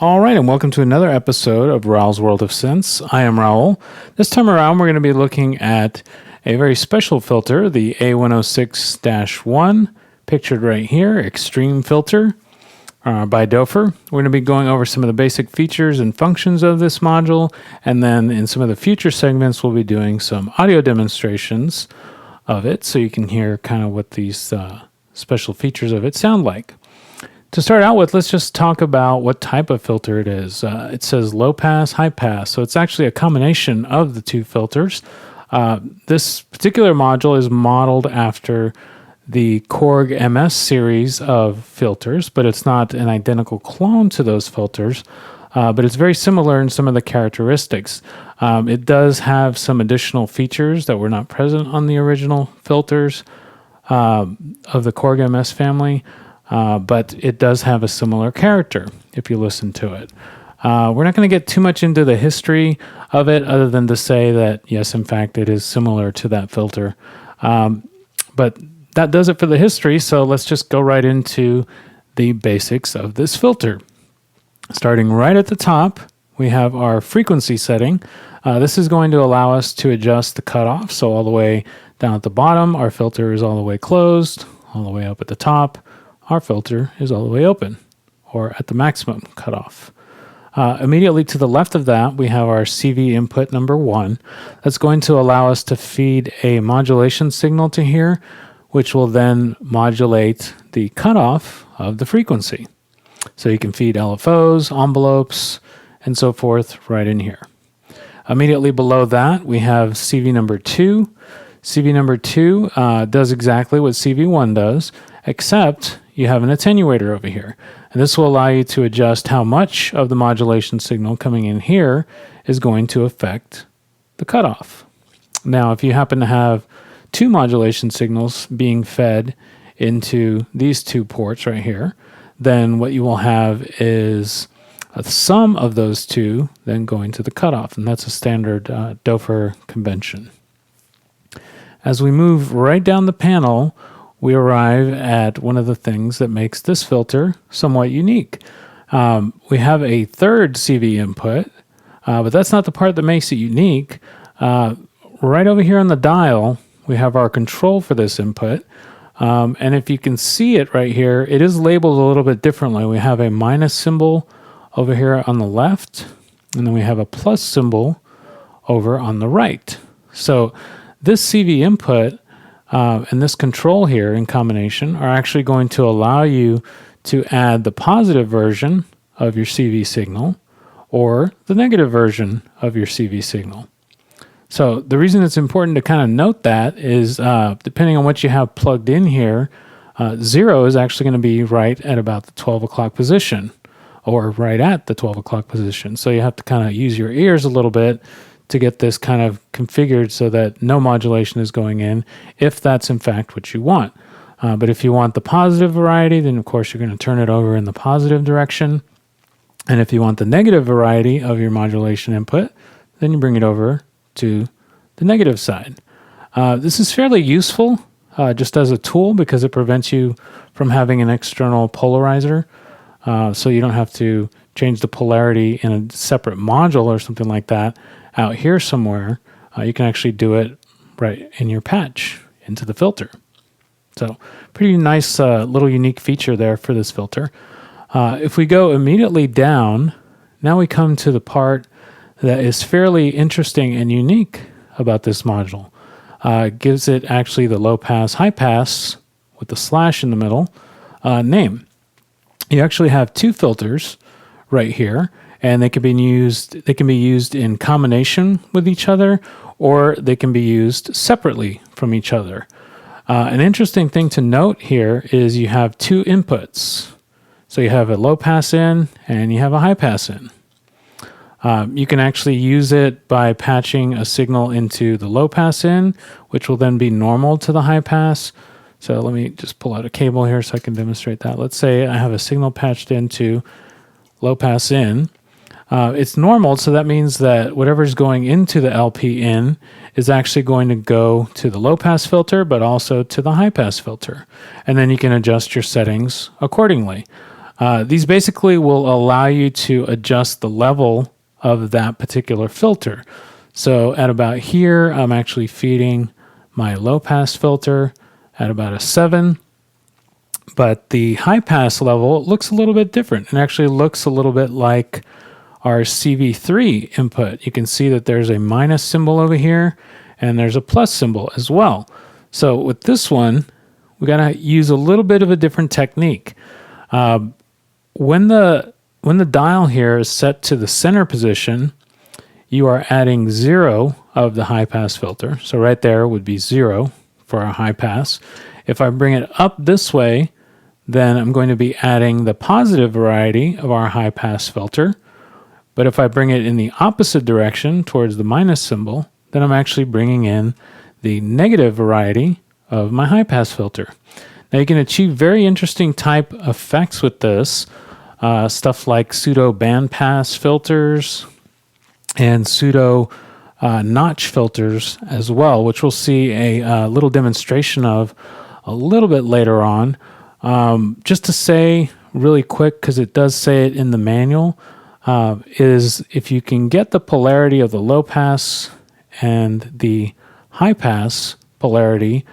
All right, and welcome to another episode of Raul's World of Synths. I am Raul. This time around, we're going to be looking at a very special filter, the A106-1, pictured right here, Xtreme filter by Doepfer. We're going to be going over some of the basic features and functions of this module, and then in some of the future segments, we'll be doing some audio demonstrations of it, so you can hear kind of what these special features of it sound like. To start out with, let's just talk about what type of filter it is. It says low pass, high pass, so it's actually a combination of the two filters. This particular module is modeled after the Korg MS series of filters, but it's not an identical clone to those filters, but it's very similar in some of the characteristics. It does have some additional features that were not present on the original filters of the Korg MS family. But it does have a similar character if you listen to it. We're not going to get too much into the history of it other than to say that, yes, in fact, it is similar to that filter. But that does it for the history, so let's just go right into the basics of this filter. Starting right at the top, we have our frequency setting. This is going to allow us to adjust the cutoff, so all the way down at the bottom, our filter is all the way closed, all the way up at the top, our filter is all the way open, or at the maximum cutoff. Immediately to the left of that, we have our CV input number 1. That's going to allow us to feed a modulation signal to here, which will then modulate the cutoff of the frequency. So you can feed LFOs, envelopes, and so forth right in here. Immediately below that, we have CV number 2. CV number 2 does exactly what CV1 does, except you have an attenuator over here. And this will allow you to adjust how much of the modulation signal coming in here is going to affect the cutoff. Now, if you happen to have two modulation signals being fed into these two ports right here, then what you will have is a sum of those two then going to the cutoff. And that's a standard Doepfer convention. As we move right down the panel, we arrive at one of the things that makes this filter somewhat unique. We have a third CV input, but that's not the part that makes it unique. Right over here on the dial, we have our control for this input. And if you can see it right here, it is labeled a little bit differently. We have a minus symbol over here on the left, and then we have a plus symbol over on the right. So this CV input and this control here in combination are actually going to allow you to add the positive version of your CV signal or the negative version of your CV signal. So the reason it's important to kind of note that is depending on what you have plugged in here, 0 is actually going to be right at about the 12 o'clock position or right at the 12 o'clock position. So you have to kind of use your ears a little bit to get this kind of configured so that no modulation is going in, if that's in fact what you want. But if you want the positive variety, then of course you're going to turn it over in the positive direction. And if you want the negative variety of your modulation input, then you bring it over to the negative side. This is fairly useful just as a tool because it prevents you from having an external polarizer. So you don't have to change the polarity in a separate module or something like that out here somewhere. You can actually do it right in your patch into the filter. So pretty nice little unique feature there for this filter. If we go immediately down, now we come to the part that is fairly interesting and unique about this module. It gives it actually the low pass, high pass with the slash in the middle name. You actually have two filters right here, and they can be used in combination with each other, or they can be used separately from each other. An interesting thing to note here is you have two inputs. So you have a low pass in and you have a high pass in. You can actually use it by patching a signal into the low pass in, which will then be normal to the high pass. So let me just pull out a cable here so I can demonstrate that. Let's say I have a signal patched into low pass in. It's normal, so that means that whatever's going into the LP in is actually going to go to the low pass filter, but also to the high pass filter. And then you can adjust your settings accordingly. These basically will allow you to adjust the level of that particular filter. So at about here, I'm actually feeding my low pass filter at about a 7. But the high pass level looks a little bit different. It actually looks a little bit like our CV3 input. You can see that there's a minus symbol over here and there's a plus symbol as well. So with this one, we got to use a little bit of a different technique. When the dial here is set to the center position, you are adding 0 of the high pass filter. So right there would be 0 for our high pass. If I bring it up this way, then I'm going to be adding the positive variety of our high pass filter. But if I bring it in the opposite direction towards the minus symbol, then I'm actually bringing in the negative variety of my high pass filter. Now you can achieve very interesting type effects with this, stuff like pseudo bandpass filters and pseudo notch filters as well, which we'll see a little demonstration of a little bit later on. Just to say really quick, because it does say it in the manual, is if you can get the polarity of the low pass and the high pass polarity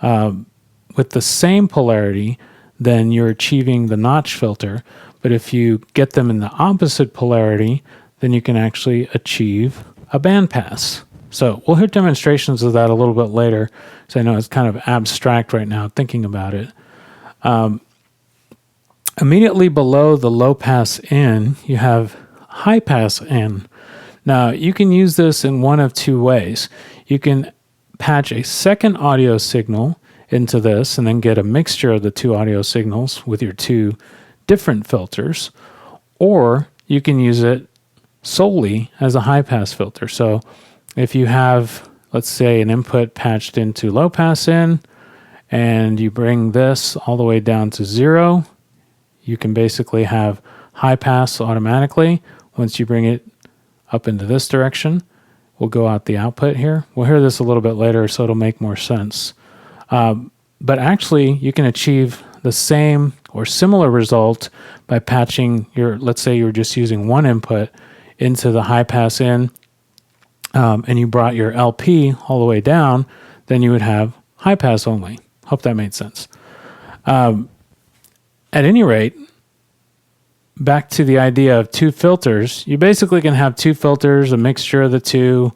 with the same polarity, then you're achieving the notch filter. But if you get them in the opposite polarity, then you can actually achieve a bandpass. So we'll hear demonstrations of that a little bit later, because I know it's kind of abstract right now thinking about it. Immediately below the low pass in, you have high pass in. Now you can use this in one of two ways. You can patch a second audio signal into this and then get a mixture of the two audio signals with your two different filters, or you can use it solely as a high pass filter. So if you have, let's say, an input patched into low pass in, and you bring this all the way down to 0, you can basically have high pass automatically. Once you bring it up into this direction, we'll go out the output here. We'll hear this a little bit later, so it'll make more sense. But actually, you can achieve the same or similar result by patching your, let's say you're just using one input into the high pass in, and you brought your LP all the way down, then you would have high pass only. Hope that made sense. At any rate, back to the idea of two filters, you basically can have two filters, a mixture of the two,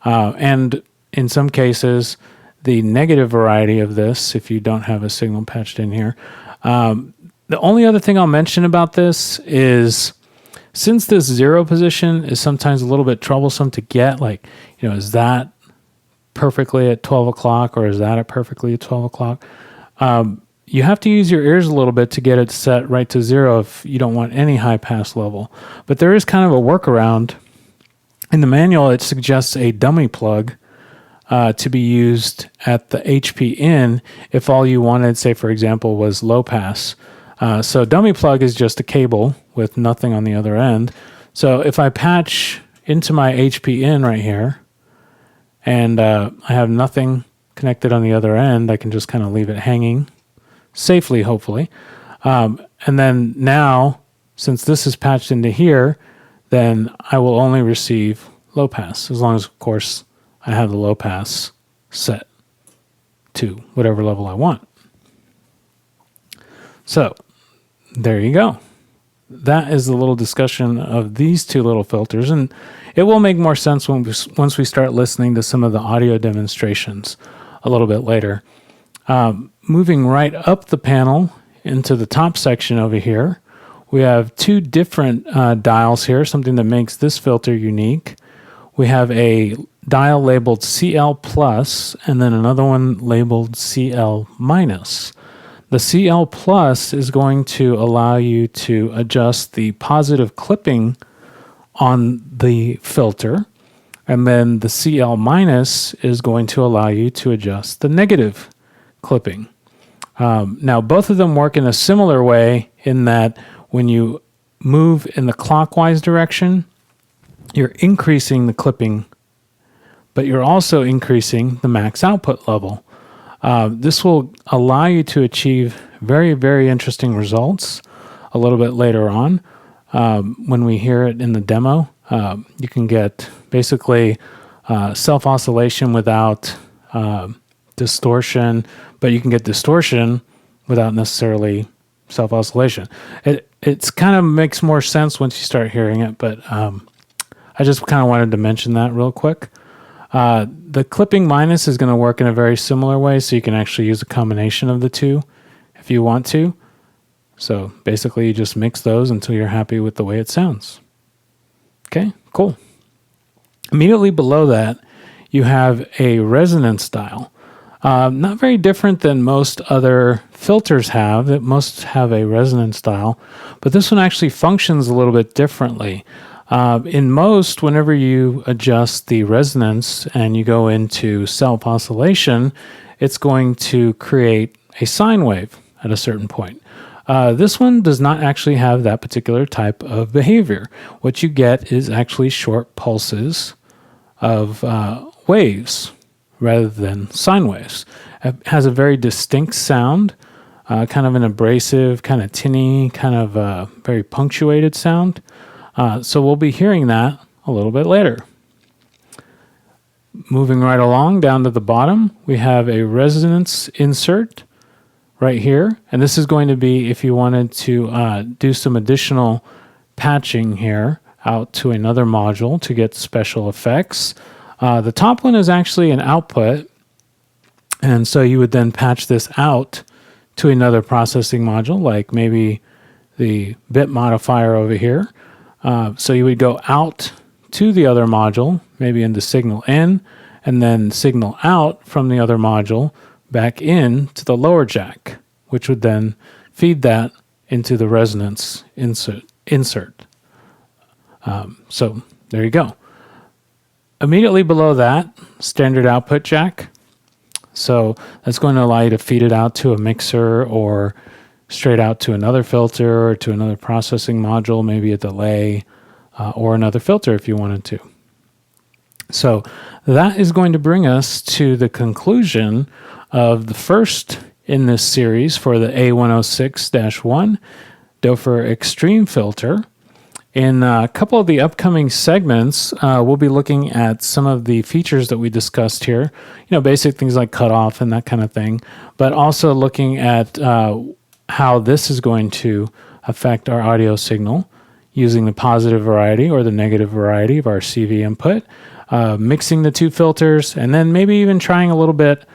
and in some cases, the negative variety of this, if you don't have a signal patched in here. The only other thing I'll mention about this is, since this 0 position is sometimes a little bit troublesome to get, like, is that perfectly at 12 o'clock or is that at perfectly at 12 o'clock? You have to use your ears a little bit to get it set right to 0 if you don't want any high pass level. But there is kind of a workaround. In the manual, it suggests a dummy plug to be used at the HP in if all you wanted, say for example, was low pass. So dummy plug is just a cable with nothing on the other end. So if I patch into my HP in right here, and I have nothing connected on the other end, I can just kind of leave it hanging safely, hopefully. And then now, since this is patched into here, then I will only receive low pass, as long as, of course, I have the low pass set to whatever level I want. So there you go. That is the little discussion of these two little filters, and it will make more sense once we start listening to some of the audio demonstrations a little bit later. Moving right up the panel into the top section over here, we have two different dials here, something that makes this filter unique. We have a dial labeled CL plus and then another one labeled CL minus. The CL plus is going to allow you to adjust the positive clipping on the filter, and then the CL minus is going to allow you to adjust the negative clipping. Now, both of them work in a similar way in that when you move in the clockwise direction, you're increasing the clipping, but you're also increasing the max output level. This will allow you to achieve very, very interesting results. a little bit later on when we hear it in the demo. You can get basically self-oscillation without distortion, but you can get distortion without necessarily self-oscillation. It's kind of makes more sense once you start hearing it, but I just kind of wanted to mention that real quick. The clipping minus is going to work in a very similar way, so you can actually use a combination of the two if you want to. So basically you just mix those until you're happy with the way it sounds. Okay, cool. Immediately below that, you have a resonance dial. Not very different than most other filters have. That most have a resonance dial, but this one actually functions a little bit differently. In most, whenever you adjust the resonance and you go into self-oscillation, it's going to create a sine wave at a certain point. This one does not actually have that particular type of behavior. What you get is actually short pulses of waves rather than sine waves. It has a very distinct sound, kind of an abrasive, kind of tinny, kind of very punctuated sound. So we'll be hearing that a little bit later. Moving right along down to the bottom, we have a resonance insert right here. And this is going to be if you wanted to do some additional patching here out to another module to get special effects. The top one is actually an output. And so you would then patch this out to another processing module, like maybe the bit modifier over here. So you would go out to the other module, maybe into signal in, and then signal out from the other module back in to the lower jack, which would then feed that into the resonance insert. So there you go. Immediately below that, standard output jack. So that's going to allow you to feed it out to a mixer or straight out to another filter or to another processing module, maybe a delay or another filter if you wanted to. So that is going to bring us to the conclusion of the first in this series for the A106-1 Doepfer Xtreme filter. In a couple of the upcoming segments, we'll be looking at some of the features that we discussed here, basic things like cutoff and that kind of thing, but also looking at how this is going to affect our audio signal using the positive variety or the negative variety of our CV input, mixing the two filters, and then maybe even trying a little bit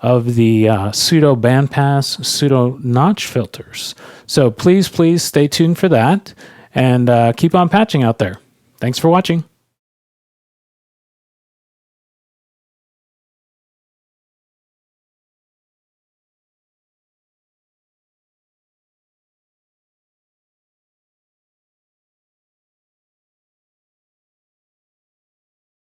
of the pseudo bandpass, pseudo notch filters. So please stay tuned for that and keep on patching out there. Thanks for watching.